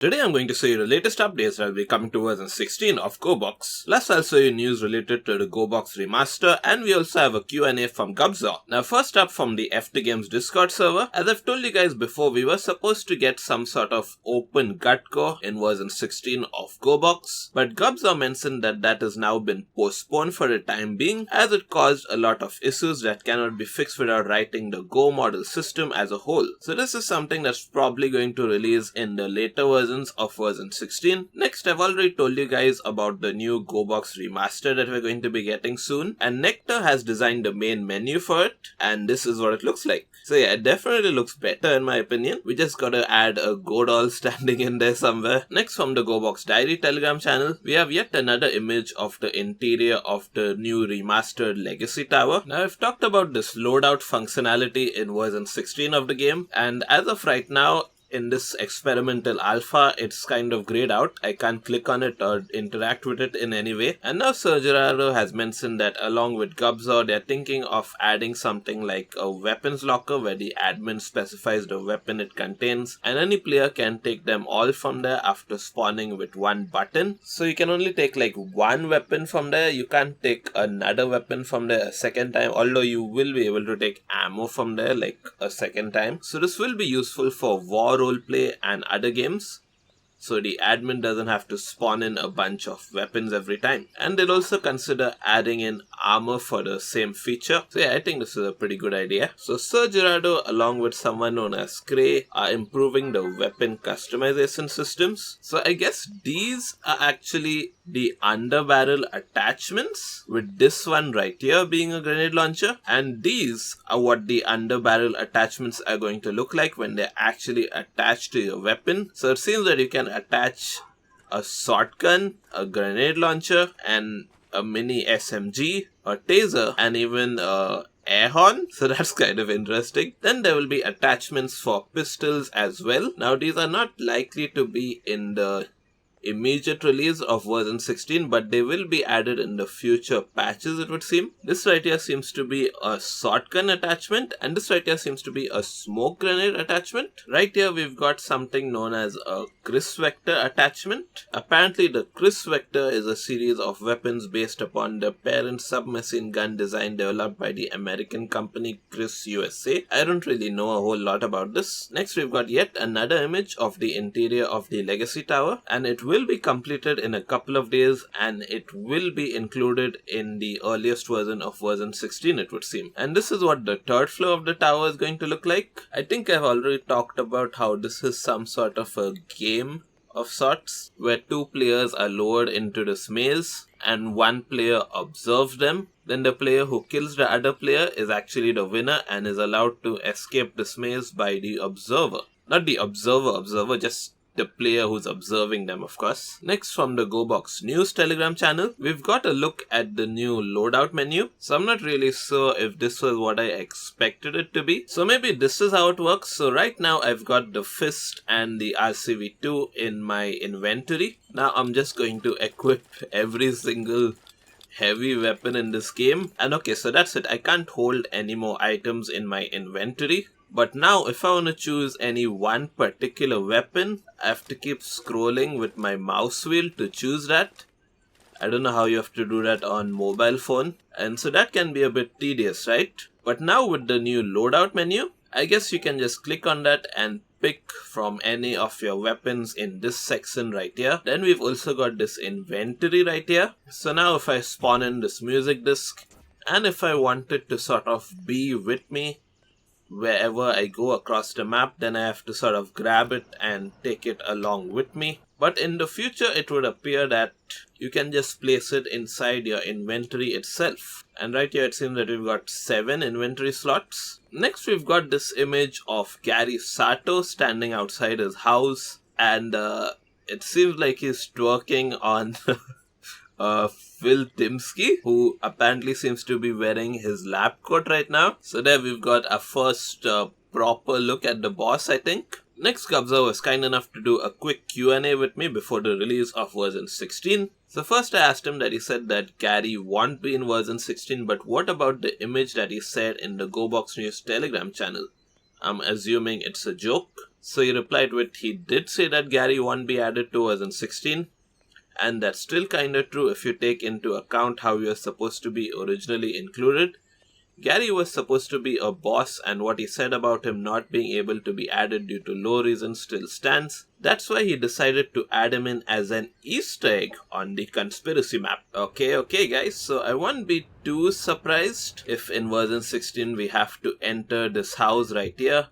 Today I'm going to show you the latest updates that will be coming to version 16 of Gorebox. Plus I'll show you news related to the Gorebox Remaster, and we also have a Q&A from Gubzor. Now first up from the FT Games Discord server, as I've told you guys before, we were supposed to get some sort of open Gutcore in version 16 of Gorebox, but Gubzor mentioned that that has now been postponed for the time being, as it caused a lot of issues that cannot be fixed without writing the Go model system as a whole. So this is something that's probably going to release in the later versions of version 16. Next, I've already told you guys about the new Gorebox Remaster that we're going to be getting soon, and Nectar has designed the main menu for it, and this is what it looks like. So yeah, it definitely looks better in my opinion. We just gotta add a Go doll standing in there somewhere. Next, from the Gorebox Diary Telegram channel, we have yet another image of the interior of the new remastered Legacy Tower. Now, I've talked about this loadout functionality in version 16 of the game, and as of right now, in this experimental alpha, it's kind of grayed out. I can't click on it or interact with it in any way. And now Sir Gerardo has mentioned that along with Gubzor, they're thinking of adding something like a weapons locker where the admin specifies the weapon it contains, and any player can take them all from there after spawning with one button. So you can only take like one weapon from there. You can't take another weapon from there a second time, although you will be able to take ammo from there like a second time. So this will be useful for war roleplay and other games, so the admin doesn't have to spawn in a bunch of weapons every time. And they'll also consider adding in armor for the same feature. So yeah, I think this is a pretty good idea. So Sir Gerardo, along with someone known as Gray, are improving the weapon customization systems. So I guess these are actually the Underbarrel Attachments, with this one right here being a grenade launcher, and these are what the Underbarrel Attachments are going to look like when they're actually attached to your weapon. So it seems that you can attach a shotgun, a grenade launcher, and a mini SMG, a taser, and even a air horn. So that's kind of interesting. Then there will be attachments for pistols as well. Now these are not likely to be in the immediate release of version 16, but they will be added in the future patches, it would seem. This right here seems to be a shotgun attachment, and this right here seems to be a smoke grenade attachment. Right here we've got something known as a Chris Vector attachment. Apparently the Chris Vector is a series of weapons based upon the parent submachine gun design developed by the American company Chris USA. I don't really know a whole lot about this. Next, we've got yet another image of the interior of the Legacy Tower, and it will be completed in a couple of days, and it will be included in the earliest version of version 16, it would seem. And this is what the third floor of the tower is going to look like. I think I've already talked about how this is some sort of a game of sorts, where two players are lowered into this maze and one player observes them. Then the player who kills the other player is actually the winner and is allowed to escape this maze by the observer. Not the observer, just the player who's observing them, of course. Next, from the Gorebox News Telegram channel, we've got a look at the new loadout menu. So I'm not really sure if this was what I expected it to be. So maybe this is how it works. So right now I've got the fist and the RCV2 in my inventory. Now I'm just going to equip every single heavy weapon in this game. And okay, so that's it. I can't hold any more items in my inventory. But now if I want to choose any one particular weapon, I have to keep scrolling with my mouse wheel to choose that. I don't know how you have to do that on mobile phone. And so that can be a bit tedious, right? But now with the new loadout menu, I guess you can just click on that and pick from any of your weapons in this section right here. Then we've also got this inventory right here. So now if I spawn in this music disc, and if I want it to sort of be with me wherever I go across the map, then I have to sort of grab it and take it along with me. But in the future, it would appear that you can just place it inside your inventory itself. And right here, it seems that we've got 7 inventory slots. Next, we've got this image of Gary Sato standing outside his house, and it seems like he's twerking on Phil Timsky, who apparently seems to be wearing his lab coat right now. So there we've got a first proper look at the boss, I think. Next, Gubzor was kind enough to do a quick Q&A with me before the release of version 16. So first I asked him that he said that Gary won't be in version 16, but what about the image that he said in the Gorebox News Telegram channel? I'm assuming it's a joke. So he replied with, he did say that Gary won't be added to version 16. And that's still kinda true if you take into account how you're supposed to be originally included. Gary was supposed to be a boss, and what he said about him not being able to be added due to low reasons still stands. That's why he decided to add him in as an Easter egg on the conspiracy map. Okay guys, so I won't be too surprised if in version 16 we have to enter this house right here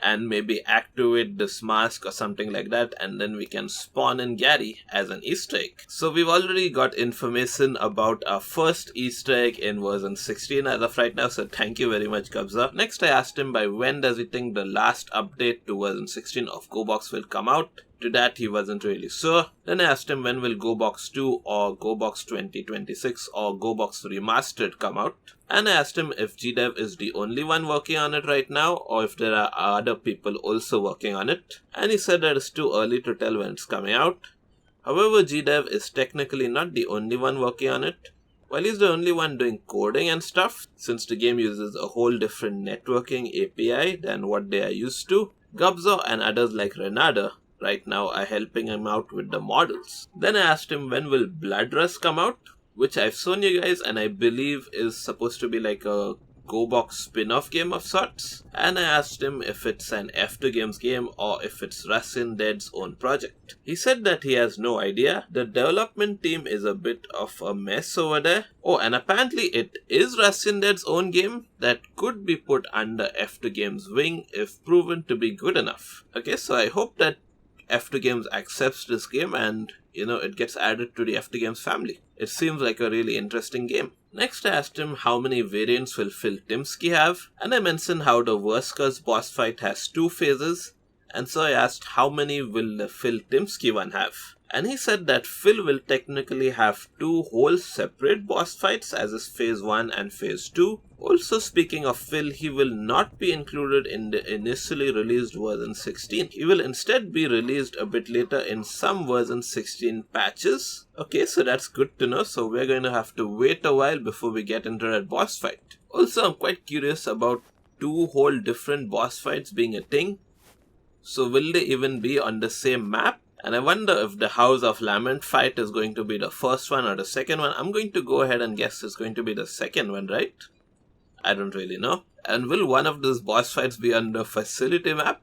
and maybe activate this mask or something like that, and then we can spawn in Gary as an Easter egg. So we've already got information about our first Easter egg in version 16 as of right now, so thank you very much, Gubzor. Next I asked him by when does he think the last update to version 16 of Gorebox will come out. To that he wasn't really sure. Then I asked him when will Gorebox 2 or Gorebox 2026 or Gorebox Remastered come out. And I asked him if GDev is the only one working on it right now or if there are other people also working on it. And he said that it's too early to tell when it's coming out. However, GDev is technically not the only one working on it. While he's the only one doing coding and stuff, since the game uses a whole different networking API than what they are used to, Gubzor and others like Remaster right now are helping him out with the models. Then I asked him when will Bloodrust come out, which I've shown you guys and I believe is supposed to be like a Gorebox spin-off game of sorts. And I asked him if it's an F2 Games game or if it's Rustin Dead's own project. He said that he has no idea. The development team is a bit of a mess over there. Oh, and apparently it is Rustin Dead's own game that could be put under F2 Games' wing if proven to be good enough. Okay, so I hope that F2 Games accepts this game and, it gets added to the F2 Games family. It seems like a really interesting game. Next I asked him how many variants will Phil Timsky have, and I mentioned how the Worskers boss fight has 2 phases, and so I asked how many will the Phil Timsky one have. And he said that Phil will technically have 2 whole separate boss fights as is phase 1 and phase 2. Also speaking of Phil, he will not be included in the initially released version 16. He will instead be released a bit later in some version 16 patches. Okay, so that's good to know, so we're going to have to wait a while before we get into that boss fight. Also, I'm quite curious about 2 whole different boss fights being a thing. So will they even be on the same map? And I wonder if the House of Lament fight is going to be the first one or the second one. I'm going to go ahead and guess it's going to be the second one, right? I don't really know. And will one of those boss fights be on the facility map?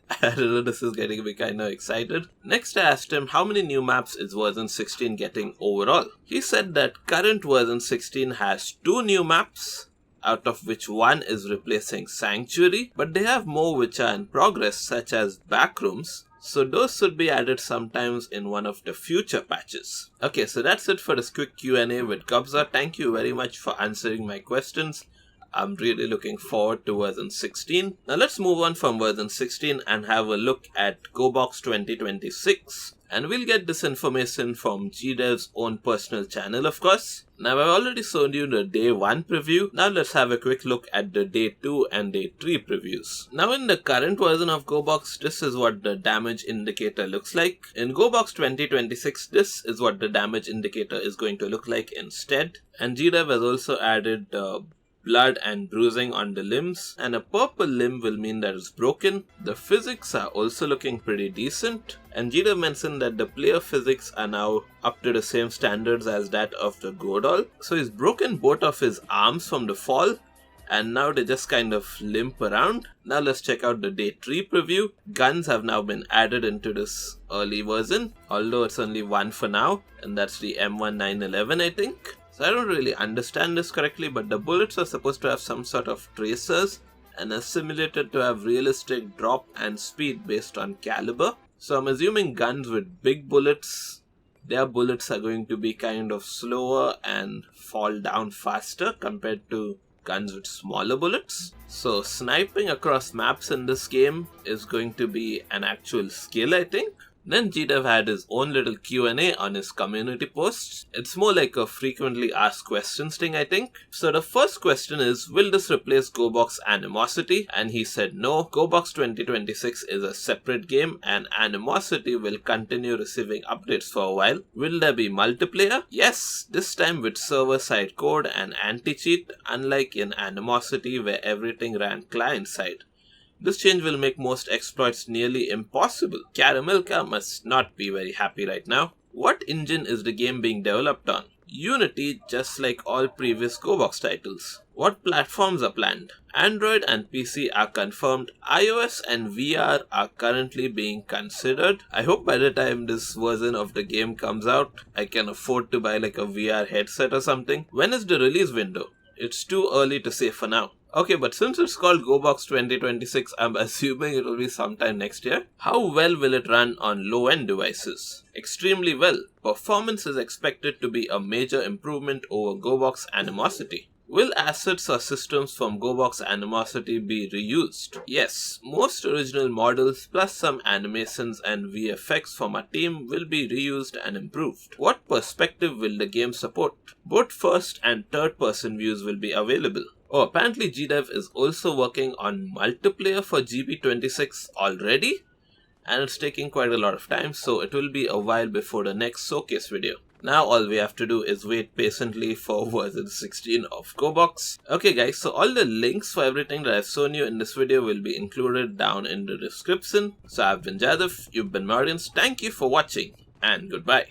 I don't know, this is getting me kind of excited. Next I asked him how many new maps is version 16 getting overall. He said that current version 16 has 2 new maps, out of which one is replacing Sanctuary, but they have more which are in progress, such as Backrooms. So those should be added sometimes in one of the future patches. Okay, so that's it for this quick Q&A with Gubzor. Thank you very much for answering my questions. I'm really looking forward to version 16. Now let's move on from version 16 and have a look at Gorebox 2026. And we'll get this information from GDev's own personal channel, of course. Now I've already shown you the day 1 preview. Now let's have a quick look at the day 2 and day 3 previews. Now in the current version of Gorebox, this is what the damage indicator looks like. In Gorebox 2026, this is what the damage indicator is going to look like instead. And GDev has also added blood and bruising on the limbs, and a purple limb will mean that it's broken. The physics are also looking pretty decent, and GDev mentioned that the player physics are now up to the same standards as that of the Gore doll. So he's broken both of his arms from the fall, and now they just kind of limp around. Now let's check out the day 3 preview. Guns have now been added into this early version, although it's only 1 for now, and that's the M1911 I think. So I don't really understand this correctly, but the bullets are supposed to have some sort of tracers and are simulated to have realistic drop and speed based on caliber. So I'm assuming guns with big bullets, their bullets are going to be kind of slower and fall down faster compared to guns with smaller bullets. So sniping across maps in this game is going to be an actual skill, I think. Then GDev had his own little Q&A on his community posts. It's more like a frequently asked questions thing, I think. So the first question is, will this replace Gorebox Animosity? And he said no, Gorebox 2026 is a separate game and Animosity will continue receiving updates for a while. Will there be multiplayer? Yes, this time with server-side code and anti-cheat, unlike in Animosity where everything ran client-side. This change will make most exploits nearly impossible. Caramelka must not be very happy right now. What engine is the game being developed on? Unity, just like all previous Gorebox titles. What platforms are planned? Android and PC are confirmed. iOS and VR are currently being considered. I hope by the time this version of the game comes out, I can afford to buy like a VR headset or something. When is the release window? It's too early to say for now. Okay, but since it's called Gorebox 2026, I'm assuming it will be sometime next year. How well will it run on low-end devices? Extremely well. Performance is expected to be a major improvement over Gorebox Animosity. Will assets or systems from Gorebox Animosity be reused? Yes, most original models plus some animations and VFX from our team will be reused and improved. What perspective will the game support? Both first and third person views will be available. Oh, apparently GDev is also working on multiplayer for GB26 already, and it's taking quite a lot of time, so it will be a while before the next showcase video. Now all we have to do is wait patiently for version 16 of Gorebox. Okay guys, so all the links for everything that I've shown you in this video will be included down in the description. So I've been GDev, you've been Marians, thank you for watching, and goodbye.